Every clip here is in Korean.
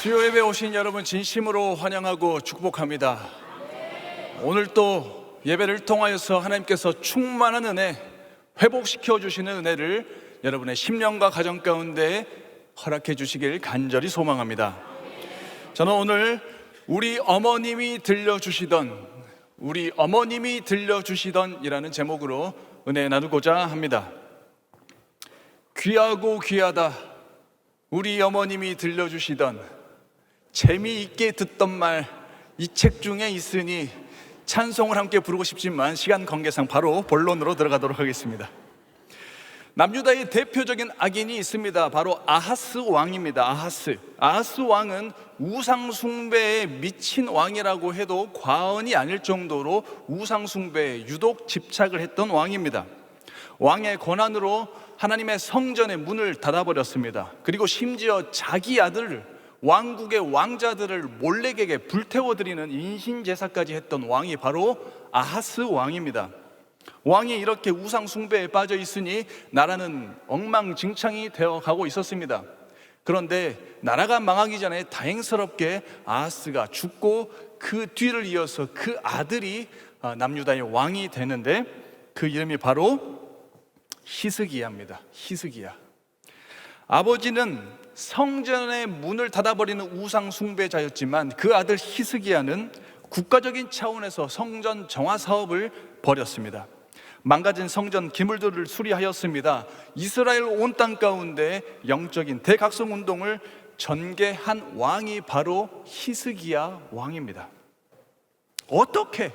주요 예배 오신 여러분 진심으로 환영하고 축복합니다. 오늘 또 예배를 통하여서 하나님께서 충만한 은혜, 회복시켜 주시는 은혜를 여러분의 심령과 가정 가운데 허락해 주시길 간절히 소망합니다. 저는 오늘 우리 어머님이 들려주시던 이라는 제목으로 은혜 나누고자 합니다. 귀하고 귀하다, 우리 어머님이 들려주시던, 재미있게 듣던 말, 이 책 중에 있으니 찬송을 함께 부르고 싶지만 시간 관계상 바로 본론으로 들어가도록 하겠습니다. 남유다의 대표적인 악인이 있습니다. 바로 아하스 왕입니다. 아하스 왕은 우상 숭배에 미친 왕이라고 해도 과언이 아닐 정도로 우상 숭배에 유독 집착을 했던 왕입니다. 왕의 권한으로 하나님의 성전의 문을 닫아버렸습니다. 그리고 심지어 자기 아들을, 왕국의 왕자들을 몰래에게 불태워드리는 인신제사까지 했던 왕이 바로 아하스 왕입니다. 왕이 이렇게 우상 숭배에 빠져 있으니 나라는 엉망진창이 되어가고 있었습니다. 그런데 나라가 망하기 전에 다행스럽게 아하스가 죽고 그 뒤를 이어서 그 아들이 남유다의 왕이 되는데 그 이름이 바로 히스기야입니다. 히스기야. 아버지는 성전의 문을 닫아버리는 우상 숭배자였지만 그 아들 히스기야는 국가적인 차원에서 성전 정화 사업을 벌였습니다. 망가진 성전 기물들을 수리하였습니다. 이스라엘 온 땅 가운데 영적인 대각성 운동을 전개한 왕이 바로 히스기야 왕입니다. 어떻게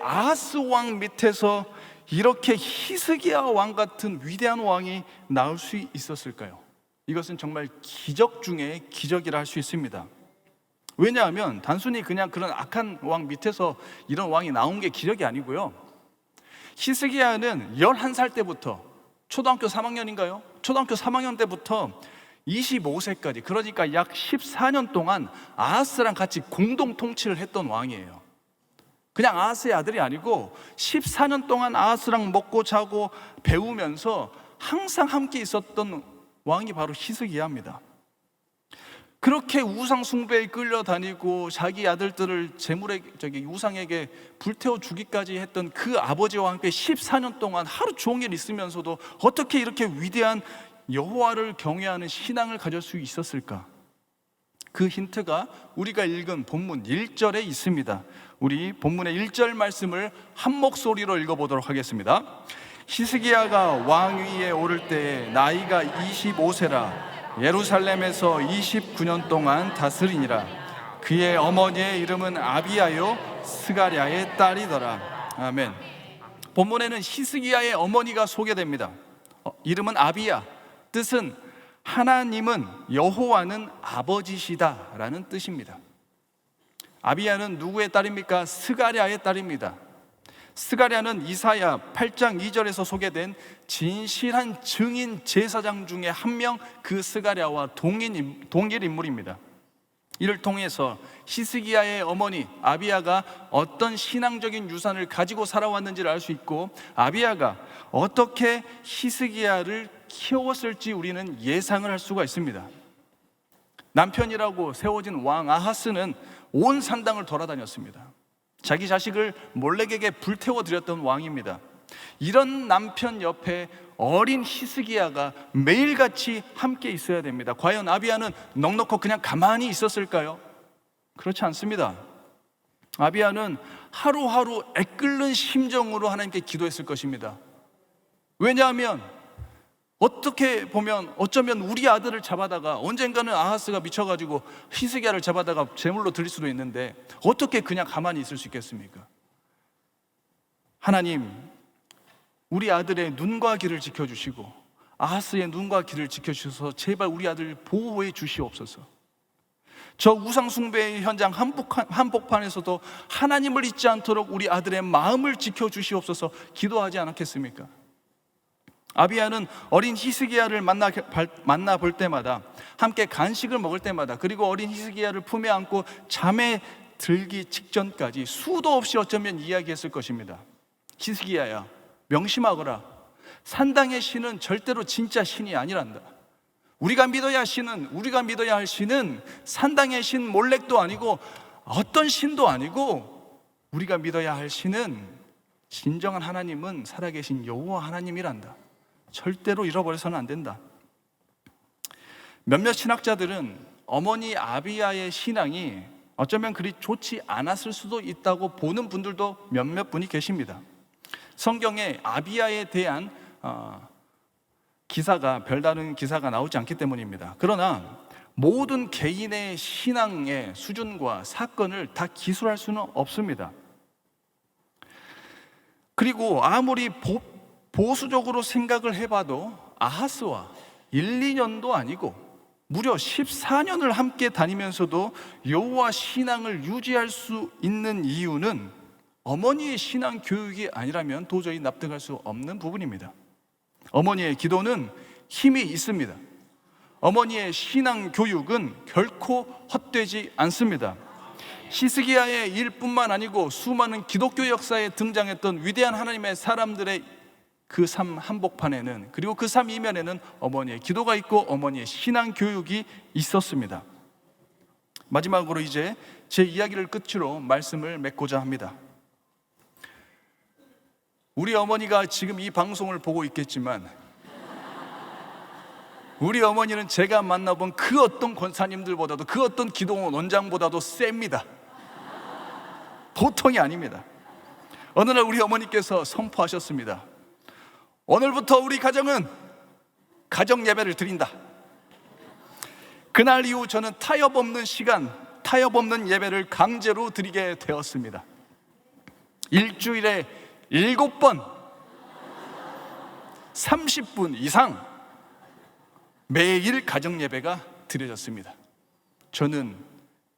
아하스 왕 밑에서 이렇게 히스기야 왕 같은 위대한 왕이 나올 수 있었을까요? 이것은 정말 기적 중에 기적이라 할 수 있습니다. 왜냐하면 단순히 그냥 그런 악한 왕 밑에서 이런 왕이 나온 게 기적이 아니고요, 히스기야는 11살 때부터 초등학교 3학년인가요? 초등학교 3학년 때부터 25세까지, 그러니까 약 14년 동안 아하스랑 같이 공동 통치를 했던 왕이에요. 그냥 아하스의 아들이 아니고 14년 동안 아하스랑 먹고 자고 배우면서 항상 함께 있었던 왕이 바로 히스기야입니다. 그렇게 우상 숭배에 끌려다니고 자기 아들들을 우상에게 불태워 주기까지 했던 그 아버지와 함께 14년 동안 하루 종일 있으면서도 어떻게 이렇게 위대한 여호와를 경외하는 신앙을 가질 수 있었을까? 그 힌트가 우리가 읽은 본문 1절에 있습니다. 우리 본문의 1절 말씀을 한 목소리로 읽어보도록 하겠습니다. 히스기야가 왕위에 오를 때에 나이가 25세라 예루살렘에서 29년 동안 다스리니라. 그의 어머니의 이름은 아비야요 스가랴의 딸이더라. 아멘. 본문에는 히스기야의 어머니가 소개됩니다. 이름은 아비야. 뜻은 하나님은, 여호와는 아버지시다 라는 뜻입니다. 아비야는 누구의 딸입니까? 스가랴의 딸입니다. 스가랴는 이사야 8장 2절에서 소개된 진실한 증인 제사장 중에 한 명, 그 스가랴와 동일 인물입니다. 이를 통해서 히스기야의 어머니 아비야가 어떤 신앙적인 유산을 가지고 살아왔는지를 알 수 있고, 아비야가 어떻게 히스기야를 키웠을지 우리는 예상을 할 수가 있습니다. 남편이라고 세워진 왕 아하스는 온 산당을 돌아다녔습니다. 자기 자식을 몰렉에게 불태워드렸던 왕입니다. 이런 남편 옆에 어린 히스기야가 매일같이 함께 있어야 됩니다. 과연 아비야는 넉넉히 그냥 가만히 있었을까요? 그렇지 않습니다. 아비야는 하루하루 애끓는 심정으로 하나님께 기도했을 것입니다. 왜냐하면 어떻게 보면 어쩌면 우리 아들을 잡아다가, 언젠가는 아하스가 미쳐가지고 히스기야를 잡아다가 제물로 드릴 수도 있는데 어떻게 그냥 가만히 있을 수 있겠습니까? 하나님, 우리 아들의 눈과 귀를 지켜주시고 아하스의 눈과 귀를 지켜주셔서 제발 우리 아들 보호해 주시옵소서. 저 우상 숭배의 현장 한복판에서도 하나님을 잊지 않도록 우리 아들의 마음을 지켜주시옵소서 기도하지 않았겠습니까? 아비야는 어린 히스기야를 만나 볼 때마다, 함께 간식을 먹을 때마다, 그리고 어린 히스기야를 품에 안고 잠에 들기 직전까지 수도 없이 어쩌면 이야기했을 것입니다. 히스기야야, 명심하거라. 산당의 신은 절대로 진짜 신이 아니란다. 우리가 믿어야 할 신은 산당의 신 몰렉도 아니고 어떤 신도 아니고, 우리가 믿어야 할 신은 진정한 하나님은 살아계신 여호와 하나님이란다. 절대로 잃어버려서는 안 된다. 몇몇 신학자들은 어머니 아비야의 신앙이 어쩌면 그리 좋지 않았을 수도 있다고 보는 분들도 몇몇 분이 계십니다. 성경에 아비야에 대한 별다른 기사가 나오지 않기 때문입니다. 그러나 모든 개인의 신앙의 수준과 사건을 다 기술할 수는 없습니다. 그리고 아무리 보수적으로 생각을 해봐도 아하스와 1, 2년도 아니고 무려 14년을 함께 다니면서도 여호와 신앙을 유지할 수 있는 이유는 어머니의 신앙 교육이 아니라면 도저히 납득할 수 없는 부분입니다. 어머니의 기도는 힘이 있습니다. 어머니의 신앙 교육은 결코 헛되지 않습니다. 히스기야의 일뿐만 아니고 수많은 기독교 역사에 등장했던 위대한 하나님의 사람들의 그 삶 한복판에는, 그리고 그 삶 이면에는 어머니의 기도가 있고 어머니의 신앙 교육이 있었습니다. 마지막으로 이제 제 이야기를 끝으로 말씀을 맺고자 합니다. 우리 어머니가 지금 이 방송을 보고 있겠지만, 우리 어머니는 제가 만나본 그 어떤 권사님들보다도, 그 어떤 기도원 원장보다도 셉니다. 보통이 아닙니다. 어느 날 우리 어머니께서 선포하셨습니다. 오늘부터 우리 가정은 가정 예배를 드린다. 그날 이후 저는 타협 없는 예배를 강제로 드리게 되었습니다. 일주일에 7번 30분 이상 매일 가정 예배가 드려졌습니다. 저는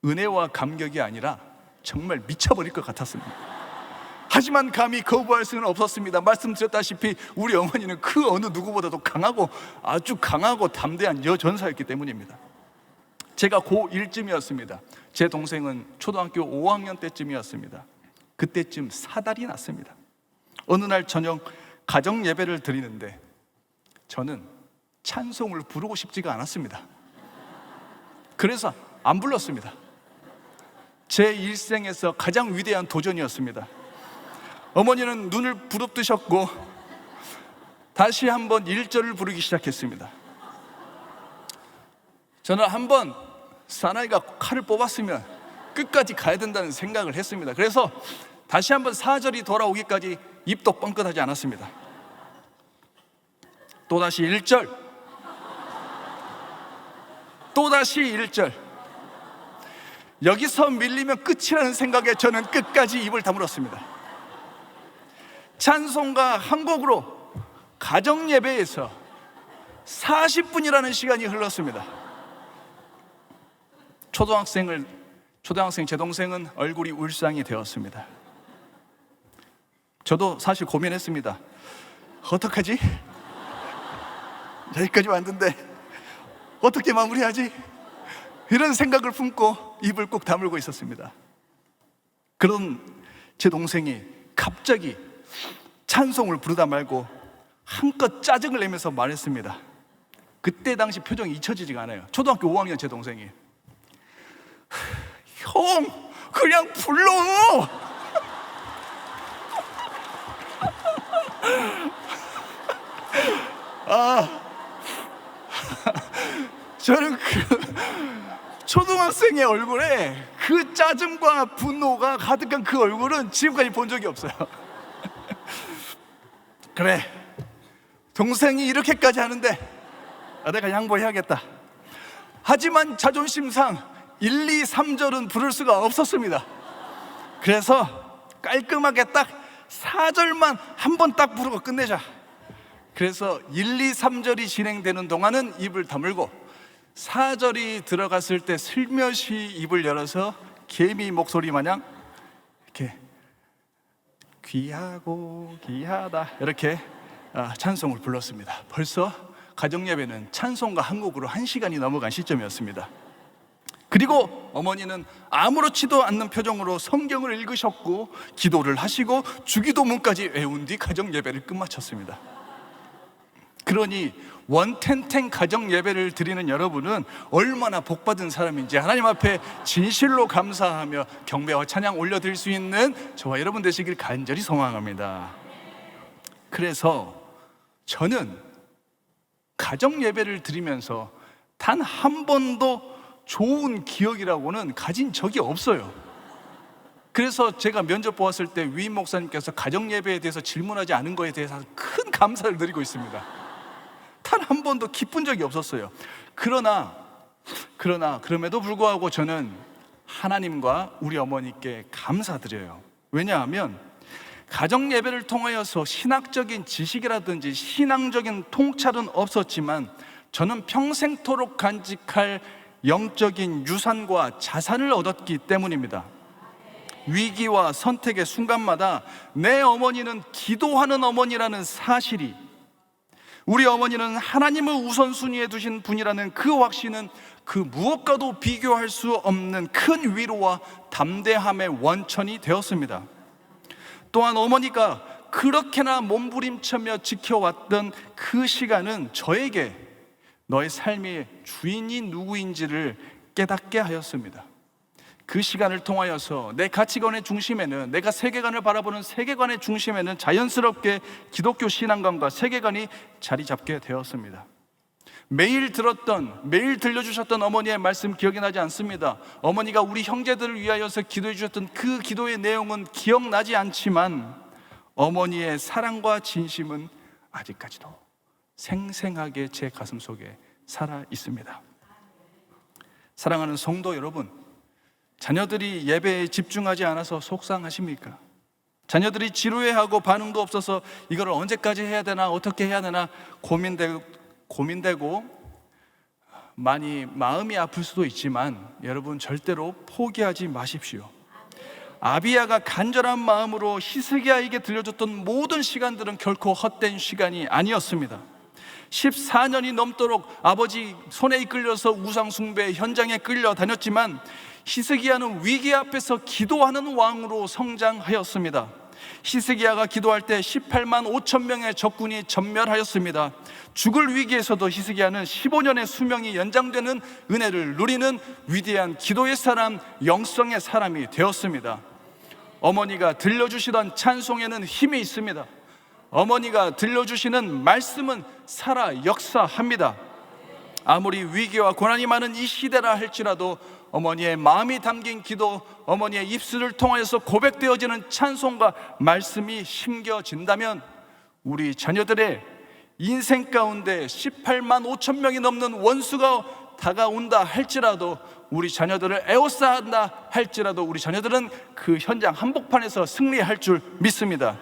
은혜와 감격이 아니라 정말 미쳐버릴 것 같았습니다. 하지만 감히 거부할 수는 없었습니다. 말씀드렸다시피 우리 어머니는 그 어느 누구보다도 아주 강하고 담대한 여전사였기 때문입니다. 제가 고1쯤이었습니다. 제 동생은 초등학교 5학년 때쯤이었습니다. 그때쯤 사달이 났습니다. 어느 날 저녁 가정 예배를 드리는데 저는 찬송을 부르고 싶지가 않았습니다. 그래서 안 불렀습니다. 제 일생에서 가장 위대한 도전이었습니다. 어머니는 눈을 부릅뜨셨고 다시 한번 1절을 부르기 시작했습니다. 저는 한번 사나이가 칼을 뽑았으면 끝까지 가야 된다는 생각을 했습니다. 그래서 다시 한번 4절이 돌아오기까지 입도 뻥끗하지 않았습니다. 또다시 1절, 또다시 1절. 여기서 밀리면 끝이라는 생각에 저는 끝까지 입을 다물었습니다. 찬송가 한 곡으로 가정 예배에서 40분이라는 시간이 흘렀습니다. 초등학생 제 동생은 얼굴이 울상이 되었습니다. 저도 사실 고민했습니다. 어떡하지? 여기까지 왔는데 어떻게 마무리하지? 이런 생각을 품고 입을 꾹 다물고 있었습니다. 그런 제 동생이 갑자기 찬송을 부르다 말고 한껏 짜증을 내면서 말했습니다. 그때 당시 표정이 잊혀지지가 않아요. 초등학교 5학년 제 동생이, 형 그냥 불러. 저는 초등학생의 얼굴에 그 짜증과 분노가 가득한 그 얼굴은 지금까지 본 적이 없어요. 그래, 동생이 이렇게까지 하는데 내가 양보해야겠다. 하지만 자존심상 1, 2, 3절은 부를 수가 없었습니다. 그래서 깔끔하게 딱 4절만 한 번 딱 부르고 끝내자. 그래서 1, 2, 3절이 진행되는 동안은 입을 다물고 4절이 들어갔을 때 슬며시 입을 열어서 개미 목소리 마냥 이렇게 귀하고 귀하다 이렇게 찬송을 불렀습니다. 벌써 가정예배는 찬송가 한 곡으로 1시간이 넘어간 시점이었습니다. 그리고 어머니는 아무렇지도 않는 표정으로 성경을 읽으셨고 기도를 하시고 주기도문까지 외운 뒤 가정예배를 끝마쳤습니다. 그러니 원텐텐 가정 예배를 드리는 여러분은 얼마나 복받은 사람인지 하나님 앞에 진실로 감사하며 경배와 찬양 올려드릴 수 있는 저와 여러분 되시길 간절히 소망합니다. 그래서 저는 가정 예배를 드리면서 단 한 번도 좋은 기억이라고는 가진 적이 없어요. 그래서 제가 면접 보았을 때 위임 목사님께서 가정 예배에 대해서 질문하지 않은 거에 대해서 큰 감사를 드리고 있습니다. 단 한 번도 기쁜 적이 없었어요. 그럼에도 불구하고 저는 하나님과 우리 어머니께 감사드려요. 왜냐하면 가정 예배를 통하여서 신학적인 지식이라든지 신앙적인 통찰은 없었지만 저는 평생토록 간직할 영적인 유산과 자산을 얻었기 때문입니다. 위기와 선택의 순간마다 내 어머니는 기도하는 어머니라는 사실이, 우리 어머니는 하나님을 우선순위에 두신 분이라는 그 확신은 그 무엇과도 비교할 수 없는 큰 위로와 담대함의 원천이 되었습니다. 또한 어머니가 그렇게나 몸부림치며 지켜왔던 그 시간은 저에게 너의 삶의 주인이 누구인지를 깨닫게 하였습니다. 그 시간을 통하여서 내 가치관의 중심에는, 내가 세계관을 바라보는 세계관의 중심에는 자연스럽게 기독교 신앙관과 세계관이 자리 잡게 되었습니다. 매일 들려주셨던 어머니의 말씀 기억이 나지 않습니다. 어머니가 우리 형제들을 위하여서 기도해 주셨던 그 기도의 내용은 기억나지 않지만 어머니의 사랑과 진심은 아직까지도 생생하게 제 가슴 속에 살아 있습니다. 사랑하는 성도 여러분, 자녀들이 예배에 집중하지 않아서 속상하십니까? 자녀들이 지루해하고 반응도 없어서 이걸 언제까지 해야 되나, 어떻게 해야 되나 고민되고 많이 마음이 아플 수도 있지만 여러분 절대로 포기하지 마십시오. 아비야가 간절한 마음으로 히스기야에게 들려줬던 모든 시간들은 결코 헛된 시간이 아니었습니다. 14년이 넘도록 아버지 손에 이끌려서 우상 숭배 현장에 끌려다녔지만 히스기야는 위기 앞에서 기도하는 왕으로 성장하였습니다. 히스기야가 기도할 때 18만 5천 명의 적군이 전멸하였습니다. 죽을 위기에서도 히스기야는 15년의 수명이 연장되는 은혜를 누리는 위대한 기도의 사람, 영성의 사람이 되었습니다. 어머니가 들려주시던 찬송에는 힘이 있습니다. 어머니가 들려주시는 말씀은 살아 역사합니다. 아무리 위기와 고난이 많은 이 시대라 할지라도 어머니의 마음이 담긴 기도, 어머니의 입술을 통하여서 고백되어지는 찬송과 말씀이 심겨진다면 우리 자녀들의 인생 가운데 18만 5천 명이 넘는 원수가 다가온다 할지라도, 우리 자녀들을 에워싸한다 할지라도 우리 자녀들은 그 현장 한복판에서 승리할 줄 믿습니다.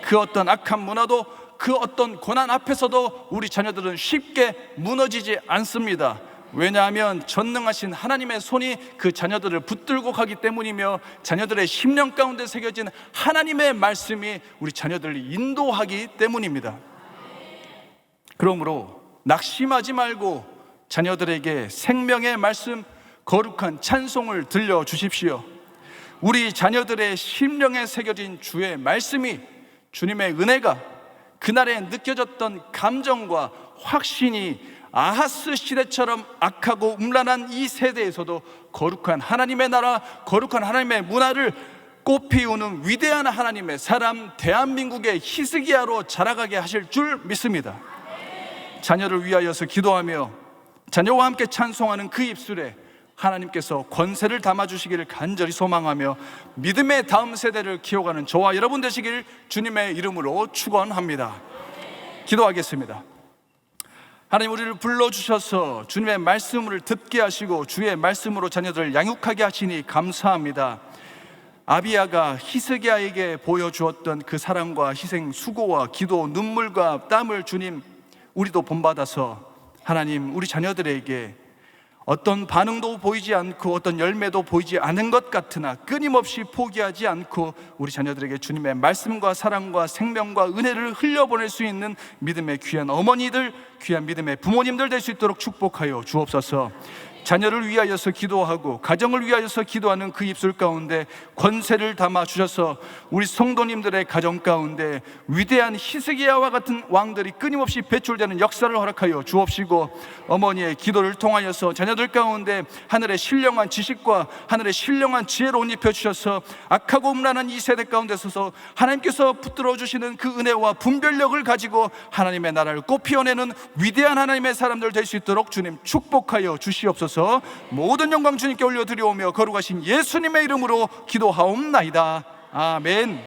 그 어떤 악한 문화도, 그 어떤 고난 앞에서도 우리 자녀들은 쉽게 무너지지 않습니다. 왜냐하면 전능하신 하나님의 손이 그 자녀들을 붙들고 가기 때문이며 자녀들의 심령 가운데 새겨진 하나님의 말씀이 우리 자녀들을 인도하기 때문입니다. 그러므로 낙심하지 말고 자녀들에게 생명의 말씀, 거룩한 찬송을 들려주십시오. 우리 자녀들의 심령에 새겨진 주의 말씀이, 주님의 은혜가, 그날에 느껴졌던 감정과 확신이 아하스 시대처럼 악하고 음란한 이 세대에서도 거룩한 하나님의 나라, 거룩한 하나님의 문화를 꽃피우는 위대한 하나님의 사람, 대한민국의 히스기야로 자라가게 하실 줄 믿습니다. 자녀를 위하여서 기도하며 자녀와 함께 찬송하는 그 입술에 하나님께서 권세를 담아주시기를 간절히 소망하며 믿음의 다음 세대를 키워가는 저와 여러분 되시길 주님의 이름으로 축원합니다. 기도하겠습니다. 하나님, 우리를 불러주셔서 주님의 말씀을 듣게 하시고 주의 말씀으로 자녀들을 양육하게 하시니 감사합니다. 아비야가 히스기야에게 보여주었던 그 사랑과 희생, 수고와 기도, 눈물과 땀을 주님, 우리도 본받아서 하나님, 우리 자녀들에게 어떤 반응도 보이지 않고 어떤 열매도 보이지 않은 것 같으나 끊임없이 포기하지 않고 우리 자녀들에게 주님의 말씀과 사랑과 생명과 은혜를 흘려보낼 수 있는 믿음의 귀한 어머니들, 귀한 믿음의 부모님들 될 수 있도록 축복하여 주옵소서. 자녀를 위하여서 기도하고 가정을 위하여서 기도하는 그 입술 가운데 권세를 담아 주셔서 우리 성도님들의 가정 가운데 위대한 히스기야와 같은 왕들이 끊임없이 배출되는 역사를 허락하여 주옵시고, 어머니의 기도를 통하여서 자녀들 가운데 하늘의 신령한 지식과 하늘의 신령한 지혜로 옷 입혀 주셔서 악하고 음란한 이 세대 가운데 서서 하나님께서 붙들어 주시는 그 은혜와 분별력을 가지고 하나님의 나라를 꽃피워내는 위대한 하나님의 사람들 될 수 있도록 주님 축복하여 주시옵소서. 모든 영광 주님께 올려드리오며 거룩하신 예수님의 이름으로 기도하옵나이다. 아멘.